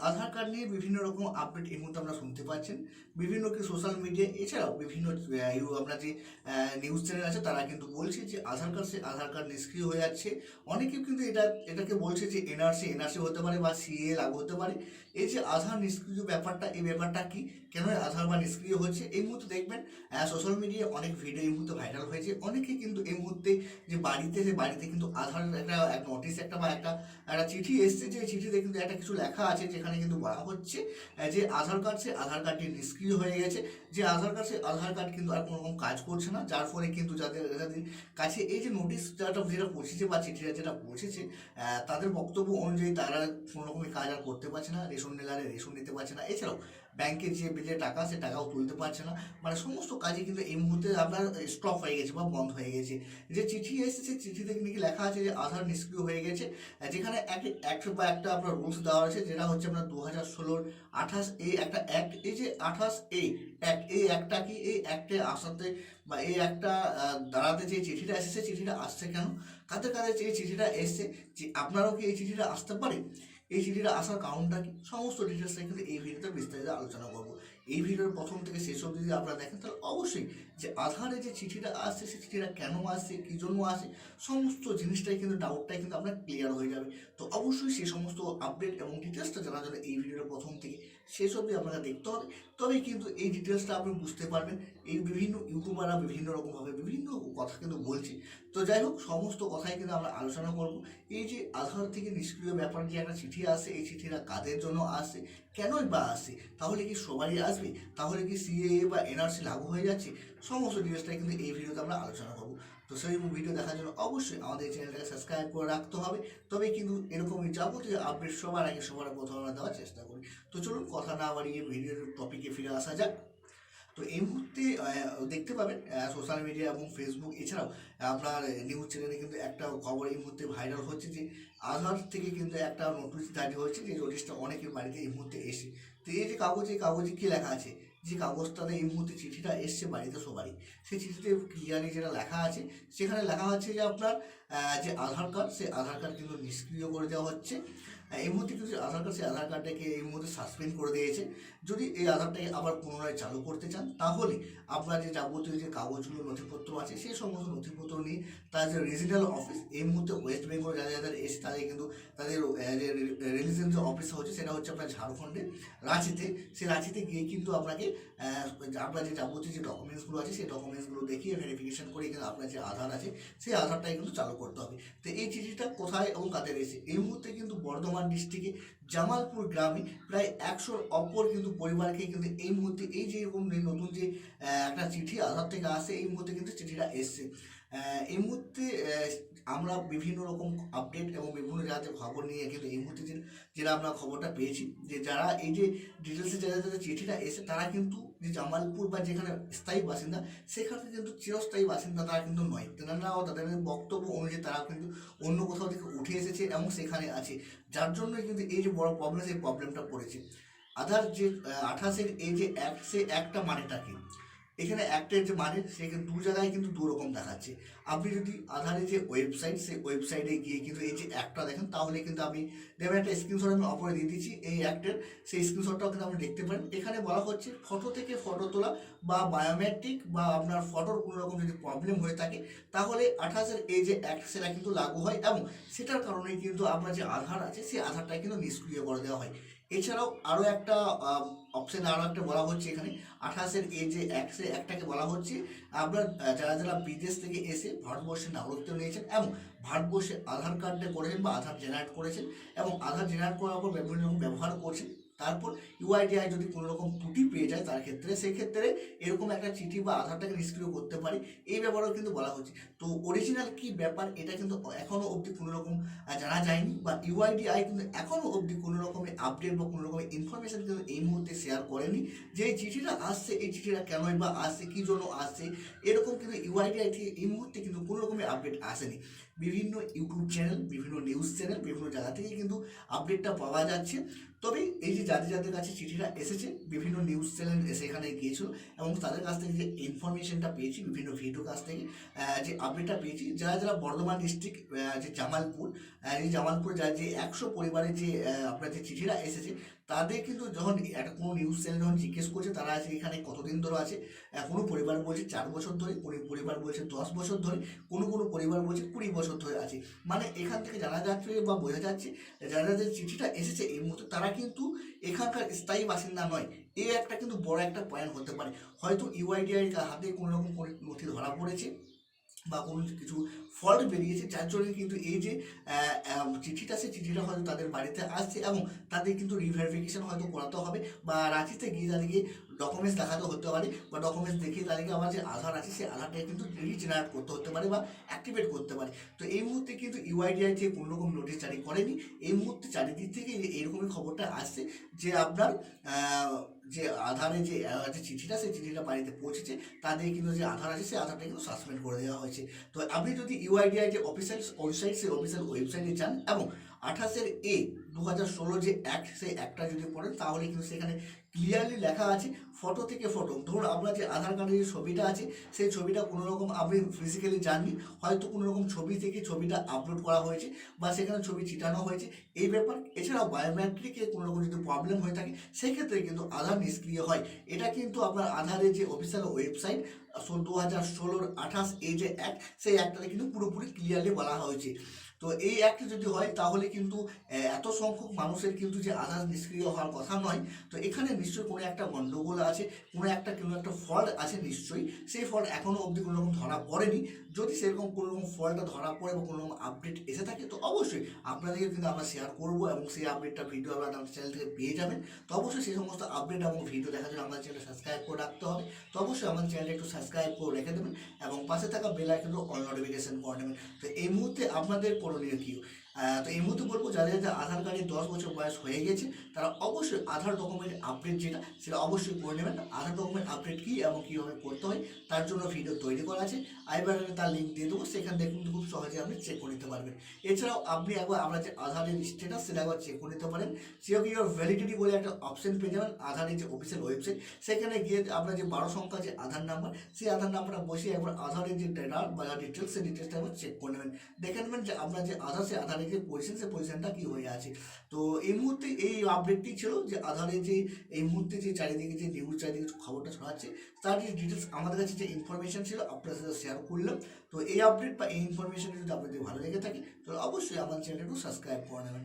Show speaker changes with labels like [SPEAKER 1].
[SPEAKER 1] আধার card নিয়ে বিভিন্ন রকম আপডেট এই মুহূর্তে আমরা শুনতে পাচ্ছেন। বিভিন্ন কি সোশ্যাল মিডিয়া এছাড়াও বিভিন্ন আপনার যে নিউজ চ্যানেল আছে তারা কিন্তু বলছে যে আধার কার্ড নিষ্ক্রিয় হয়ে যাচ্ছে। অনেকেও কিন্তু এটাকে বলছে যে এনআরসি হতে পারে বা সিএ লাগু হতে পারে। এই যে আধার নিষ্ক্রিয় ব্যাপারটা, এই ব্যাপারটা কি, কেন আধার বা নিষ্ক্রিয় হচ্ছে, এই মুহূর্তে দেখবেন সোশ্যাল মিডিয়ায় অনেক ভিডিও এই মুহূর্তে ভাইরাল হয়েছে। অনেকে কিন্তু এই মুহূর্তে যে বাড়িতে কিন্তু আধার একটা নোটিশ বা একটা চিঠি এসছে, যে চিঠিতে কিন্তু একটা কিছু লেখা আছে, যেখানে কিন্তু বলা হচ্ছে যে আধার কার্ডটি নিষ্ক্রিয় হয়ে গেছে। যে আধার কার্ড কিন্তু আর কোনো রকম কাজ করছে না, যার ফলে কিন্তু যাদের কাছে এই যে নোটিশ যেটা পৌঁছেছে বা চিঠিটা যেটা পৌঁছেছে, তাদের বক্তব্য অনুযায়ী তারা কোনো রকমের কাজ আর করতে পারছে না। রেশন নিতে পারছে না, এছাড়াও ব্যাংকের যে টাকা, সে টাকাও তুলতে পারছে না। মানে সমস্ত কাজে কিন্তু এই মুহূর্তে আপনার স্টপ হয়ে গেছে বা বন্ধ হয়ে গেছে। যে চিঠি এসেছে, চিঠিতে নাকি লেখা আছে যে আধার নিষ্ক্রিয় হয়ে গেছে, যেখানে একটা আপনার রুলস দেওয়া আছে, যেটা হচ্ছে আপনার 2016 28A একটা অ্যাক্ট। এই যে 28A অ্যাক্ট, এই অ্যাক্টটা কি, এই অ্যাক্টে আসাতে বা এই একটা দাঁড়াতে যে চিঠিটা এসেছে, চিঠিটা আসছে কেন, কাদের এই চিঠিটা এসছে, যে আপনারাও কি এই চিঠিটা আসতে পারে, এই চিঠিটা আসার কারণটা কি, সমস্ত ডিটেলসটা কিন্তু এই ভিডিওতে বিস্তারিত আলোচনা করবো। এই ভিডিওর প্রথম থেকে শেষ অবধি যদি আপনারা দেখেন, তাহলে অবশ্যই যে আধারে যে চিঠিটা আসছে, সেই চিঠিটা কেন আসছে, কী জন্য আসে, সমস্ত জিনিসটাই কিন্তু ডাউটটাই কিন্তু আপনার ক্লিয়ার হয়ে যাবে। তো অবশ্যই সেই সমস্ত আপডেট এবং ডিটেলসটা জানার জন্য এই ভিডিওর প্রথম থেকে শেষ অবধি আপনাকে দেখতে হবে। তবেই কিন্তু এই ডিটেলসটা আপনি বুঝতে পারবেন। এই বিভিন্ন ইউটিউবাররা বিভিন্ন রকমভাবে বিভিন্ন কথা কিন্তু বলছে। তো যাই হোক, সমস্ত কথাই কিন্তু আমরা আলোচনা করব। এই যে আধার থেকে নিষ্ক্রিয় ব্যাপার যে একটা চিঠি আসে, এই চিঠিটা কাদের জন্য আসে, কেনই বা আসে, তাহলে কি সবারই আসবে, তাহলে কি সিএএ বা এনআরসি লাগু হয়ে যাচ্ছে, সমস্ত ডিটেলসটাই কিন্তু এই ভিডিওতে আমরা আলোচনা করব। তো সেই ভিডিও দেখার জন্য অবশ্যই আমাদের চ্যানেলটাকে সাবস্ক্রাইব করে রাখতে হবে। তবেই কিন্তু এরকমই যাবতীয় আপডেট সবার আগে সবার প্রথমে আমরা দেওয়ার চেষ্টা করি। তো চলুন কথা না বাড়িয়ে ভিডিওর টপিকে ফিরে আসা যাক। তো এই মুহূর্তে দেখতে পাবেন সোশ্যাল মিডিয়া এবং ফেসবুক এছাড়াও আপনার নিউজ চ্যানেলে কিন্তু একটা খবর এই মুহূর্তে ভাইরাল হচ্ছে, যে আধার থেকে কিন্তু একটা নোটিশ জারি হয়েছে, যে নোটিশটা অনেকের বাড়িতে এই মুহূর্তে এসে। তো এই যে কাগজে কী লেখা আছে, যে কাগজটাতে এই মুহূর্তে চিঠিটা এসছে বাড়িতে সবারই, সেই চিঠিতে ক্লিয়ারলি যেটা লেখা আছে, সেখানে লেখা হচ্ছে যে আপনার যে আধার কার্ড, সেই আধার কার্ড কিন্তু নিষ্ক্রিয় করে দেওয়া হচ্ছে। এই মুহূর্তে কিন্তু সেই আধার কার্ডটাকে এই মুহূর্তে সাসপেন্ড করে দিয়েছে। যদি এই আধারটাকে আবার পুনরায় চালু করতে চান, তাহলে আপনার যে যাবতীয় যে কাগজগুলো নথিপত্র আছে, সেই সমস্ত নথিপত্র নিয়ে তার যে রিজিনাল অফিস, এই মুহূর্তে ওয়েস্ট বেঙ্গল যাদের এসে তাদের কিন্তু তাদের যে রিলিজিয়ান যে অফিস হচ্ছে, সেটা হচ্ছে আপনার ঝাড়খণ্ডে রাঁচিতে। সেই রাঁচিতে গিয়ে কিন্তু আপনাকে আপনার যে যাবতীয় যে ডকুমেন্টসগুলো আছে, সেই ডকুমেন্টসগুলো দেখিয়ে ভেরিফিকেশন করে কিন্তু আপনার যে আধার আছে, সেই আধারটাই কিন্তু চালু করতে হবে। তো এই চিঠিটা কোথায় এবং কাদের এসে, এই মুহূর্তে কিন্তু বর্ধমান ডিস্ট্রিক্টে জামালপুর গ্রামে প্রায় 100-র অপর কিন্তু পরিবারকে কিন্তু এই মুহূর্তে এই যে এরকম নতুন যে একটা চিঠি আধার থেকে আসে, এই মুহূর্তে কিন্তু চিঠিটা এসছে। এই মুহূর্তে আমরা বিভিন্ন রকম আপডেট এবং বিভিন্ন জায়গাতে খবর নিয়ে কিন্তু এই মুহূর্তে যেটা আমরা খবরটা পেয়েছি, যে যারা এই যে ডিটেলসে যাদের চিঠিটা এসে, তারা কিন্তু যে জামালপুর বা যেখানে স্থায়ী বাসিন্দা, সেখানে কিন্তু চিরস্থায়ী বাসিন্দা তারা কিন্তু নয়। তেনারাও তাদের বক্তব্য অনুযায়ী তারা কিন্তু অন্য কোথাও থেকে উঠে এসেছে এবং সেখানে আছে, যার জন্যই কিন্তু এই যে বড় প্রবলেম, সেই প্রবলেমটা পড়েছে। আধার যে 28-এর এই যে অ্যাক্ট, সেই অ্যাক্টটা মানেটা কি, এখানে অ্যাক্টের যে মানে, সেখানে দু জায়গায় কিন্তু দু রকম দেখাচ্ছে। আপনি যদি আধারের যে ওয়েবসাইট, সেই ওয়েবসাইটে গিয়ে কিন্তু এই যে অ্যাক্টটা দেখেন, তাহলে কিন্তু আপনি দেখবেন একটা স্ক্রিনশট আমি অপরে দিয়ে দিচ্ছি এই অ্যাক্টের, সেই স্ক্রিনশটটাও কিন্তু আপনি দেখতে পারেন। এখানে বলা হচ্ছে ফটো থেকে ফটো তোলা বা বায়োমেট্রিক বা আপনার ফটোর কোনো রকম যদি প্রবলেম হয়ে থাকে, তাহলে 28-এর এই যে অ্যাক্ট, সেটা কিন্তু লাগু হয় এবং সেটার কারণেই কিন্তু আপনার যে আধার আছে, সেই আধারটা কিন্তু নিষ্ক্রিয় করে দেওয়া হয়। এছাড়াও আরও একটা অপশানে আরও একটা বলা হচ্ছে, এখানে 28-এর এই যে একটাকে বলা হচ্ছে আপনার যারা বিদেশ থেকে এসে ভারতবর্ষের নাগরিকত্ব নিয়েছেন এবং ভারতবর্ষে আধার কার্ডে করেছেন বা আধার জেনারেট করেছেন এবং আধার জেনারেট করার পর বিভিন্ন রকম ব্যবহার করছেন, তারপর ইউআইডিআই যদি কোনো রকম ত্রুটি পেয়ে যায় তার ক্ষেত্রে, সেক্ষেত্রে এরকম একটা চিঠি বা আধারটাকে নিষ্ক্রিয় করতে পারে, এই ব্যাপারেও কিন্তু বলা হচ্ছে। তো অরিজিনাল কি ব্যাপার, এটা কিন্তু এখনও অবধি কোনো রকম জানা যায়নি, বা ইউআইডিআই কিন্তু এখনও অবধি কোনো রকমের আপডেট বা কোনো রকমের ইনফরমেশন কিন্তু এই মুহূর্তে শেয়ার করেনি, যে এই চিঠিটা আসছে, এই চিঠিটা কেনই বা আসছে, কী জন্য আসছে, এরকম কিন্তু ইউআইডিআই থেকে এই মুহূর্তে কিন্তু কোনো রকমের আপডেট আসেনি। বিভিন্ন ইউটিউব চ্যানেল, বিভিন্ন নিউজ চ্যানেল, বিভিন্ন জায়গা থেকে কিন্তু আপডেটটা পাওয়া যাচ্ছে। তবে এই যে যাদের যাদের কাছে চিঠিটা এসেছে, বিভিন্ন নিউজ চ্যানেল সেখানে গিয়েছিল এবং তাদের কাছ থেকে যে ইনফরমেশনটা পেয়েছি, বিভিন্ন ভিডিও কাছ থেকে যে আপডেটটা পেয়েছি, যারা যারা বর্ধমান ডিস্ট্রিক্ট যে জামালপুর, এই জামালপুর যার যে 100 পরিবারের যে আপনার যে চিঠিটা এসেছে, তাদের কিন্তু যখন একটা কোনো নিউজ চ্যানেল যখন জিজ্ঞেস করছে তারা আছে এখানে কতদিন ধরে আছে, কোনো পরিবার বলছে 4 বছর ধরে, কোনো পরিবার বলছে 10 বছর ধরে, কোনো কোনো পরিবার বলছে 20 বছর ধরে আছে। মানে এখান থেকে জানা যাচ্ছে বা বোঝা যাচ্ছে যারা যাদের চিঠিটা এসেছে এই মুহূর্তে তারা কিন্তু এখানকার স্থায়ী বাসিন্দা নয়। এই একটা কিন্তু বড় একটা পয়েন্ট হতে পারে। হয়তো ইউআইডিআই হাতে কোনো রকম কোনো নথি ধরা পড়েছে বা কোনো কিছু ফল্ট বেরিয়েছে, যার জন্য কিন্তু এই যে চিঠিটা, সেই চিঠিটা হয়তো তাদের বাড়িতে আসছে এবং তাদের কিন্তু রিভেরিফিকেশন হয়তো করাতে হবে বা রাঁচিতে গিয়ে তাদেরকে ডকুমেন্টস দেখাতে হতে পারে বা ডকুমেন্টস দেখিয়ে তাদেরকে আমার যে আধার আছে সেই আধারটাকে কিন্তু রিজেনারেট করতে হতে পারে বা অ্যাক্টিভেট করতে পারে। তো এই মুহূর্তে কিন্তু ইউআইডিআই যে কোনো রকম নোটিশ জারি করেনি। এই মুহূর্তে চারিদিক থেকে এইরকমই খবরটা আসছে যে আপনার যে আধারে যে যে চিঠিটা, সেই চিঠিটা বাড়িতে পৌঁছেছে, তাদের কিন্তু যে আধার আছে সেই আধারটা কিন্তু সাসপেন্ড করে দেওয়া হয়েছে। তো আপনি যদি ইউআইডিআই যে অফিসিয়াল ওয়েবসাইট, সেই অফিসিয়াল ওয়েবসাইটে যান এবং 28/A/2016 যে অ্যাক্ট, সেই অ্যাক্টটা যদি পড়েন তাহলে কিন্তু সেখানে ক্লিয়ারলি লেখা আছে ফটো থেকে ফটো। ধরুন আপনার যে আধার কার্ডের যে ছবিটা আছে, সেই ছবিটা কোনো রকম আপনি ফিজিক্যালি যাননি, হয়তো কোনো রকম ছবি থেকে ছবিটা আপলোড করা হয়েছে বা সেখানে ছবি চিটানো হয়েছে, এই ব্যাপার। এছাড়াও বায়োমেট্রিকে কোনো রকম যদি প্রবলেম হয়ে থাকে সেক্ষেত্রে কিন্তু আধার নিষ্ক্রিয় হয়। এটা কিন্তু আপনার আধারের যে অফিসিয়াল ওয়েবসাইট 2016-28 এই যে অ্যাক্ট, সেই অ্যাক্টটাতে কিন্তু পুরোপুরি ক্লিয়ারলি বলা হয়েছে। তো এই অ্যাক্ট যদি হয় তাহলে কিন্তু এত সংখ্যক মানুষের কিন্তু যে আধার নিষ্ক্রিয় হওয়ার কথা নয়। তো এখানে নিশ্চয়ই কোনো একটা গণ্ডগোল আছে, কোনো একটা ফল্ট আছে নিশ্চয়ই। সেই ফল্ট এখনও অবধি কোনো রকম ধরা পড়েনি। যদি সেরকম কোনো রকম ফল্টটা ধরা পড়ে বা কোনো রকম আপডেট এসে থাকে তো অবশ্যই আপনাদেরকে কিন্তু আমরা শেয়ার করবো এবং সেই আপডেটটা ভিডিও আপনারা আমাদের চ্যানেল থেকে পেয়ে যাবেন। তো অবশ্যই সেই সমস্ত আপডেট এবং ভিডিও দেখার জন্য আমাদের চ্যানেলটা সাবস্ক্রাইব করে রাখতে হবে। তো অবশ্যই আমাদের চ্যানেলটা একটু সাবস্ক্রাইব করে রেখে দেবেন এবং পাশে থাকা বেল আইকনও অল নোটিফিকেশন করে নেবেন। তো এই মুহূর্তে আপনাদের করণীয় কী? তো এই মুহূর্তে বলবো যাদের যাদের আধার কার্ডে 10 বছর বয়স হয়ে গেছে তারা অবশ্যই আধার ডকুমেন্ট আপডেট যেটা সেটা অবশ্যই করে নেবেন। আধার ডকুমেন্ট আপডেট কী এবং কীভাবে করতে হয় তার জন্য ভিডিও তৈরি করা আছে, আই বাটনে তার লিঙ্ক দিয়ে দেবো, সেখানে দেখুন খুব সহজে আপনি চেক করে নিতে পারবেন। এছাড়াও আপনি একবার আমরা যে আধারের স্ট্যাটাস সেটা একবার চেক করে নিতে পারেন। সেও কি ইউর ভ্যালিডিটি বলে একটা অপশন পেয়ে যাবেন আধারের যে অফিসিয়াল ওয়েবসাইট, সেখানে গিয়ে আপনার যে 12 সংখ্যা যে আধার নাম্বার, সেই আধার নাম্বারটা বসিয়ে একবার আধারের যে ডেটা বা ডিটেলস, সেই ডিটেলসটা একবার চেক করে নেবেন। দেখে নেবেন যে আপনার যে আধার, সেই আধারের যে পজিশন, সেই পজিশনটা কী হয়ে আছে। তো এই মুহূর্তে এই আপডেটটি ছিল যে আধারের যে এই মুহূর্তে যে চারিদিকে যে নিউজ, চারিদিকে খবরটা ছড়াচ্ছে, তার যে ডিটেলস আমাদের কাছে যে ইনফরমেশন ছিল আপনার সাথে শেয়ার করলাম। তো এই আপডেট বা এই ইনফরমেশন যদি আপনাদের ভালো লেগে থাকে তাহলে অবশ্যই আমার চ্যানেলটা একটু সাবস্ক্রাইব করে নেবেন।